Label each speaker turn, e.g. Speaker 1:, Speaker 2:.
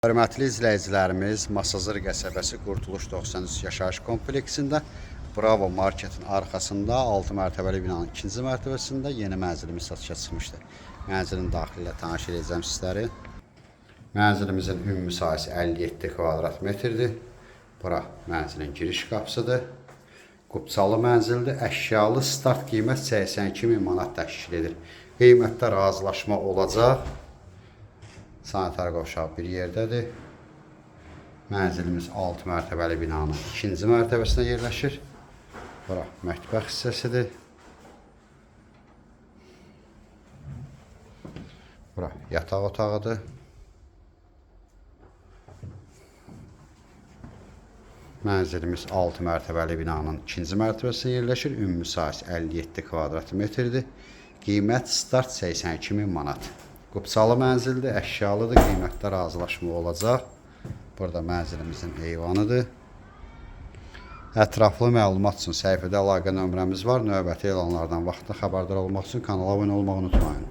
Speaker 1: Hörmətli izləyicilərimiz, Masazır qəsəbəsi Qurtuluş 93 yaşayış kompleksində Bravo marketin arxasında 6 mərtəbəli binanın 2-ci mərtəbəsində yeni mənzilimiz satışa çıxmışdır. Mənzilin daxili ilə tanış edəcəm sizləri. Mənzilimizin ümumi sahəsi 57 kvadrat metrdir. Bura mənzilin giriş qapısıdır. Qubçalı mənzildir. Əşyalı start qiymət 82.000 manat təşkil edir. Qiymətdə razılaşma olacaq. Sanitar qovşağı bir yerdədir. Mənzilimiz 6 mərtəbəli binanın 2-ci mərtəbəsində yerləşir. Bura mətbəx hissəsidir. Bura yataq otağıdır. Mənzilimiz 6 mərtəbəli binanın 2-ci mərtəbəsində yerləşir. Ümumi sahəsi 57 kvadrat metrdir. Qiymət start 82.000 manat. Qubçalı mənzildir, əşyalıdır, qiymətdə razılaşma olacaq. Burada mənzilimizin eyvanıdır. Ətraflı məlumat üçün səhifədə əlaqə nömrəmiz var. Növbəti elanlardan vaxtında xəbərdar olmaq üçün kanala abunə olmağı unutmayın.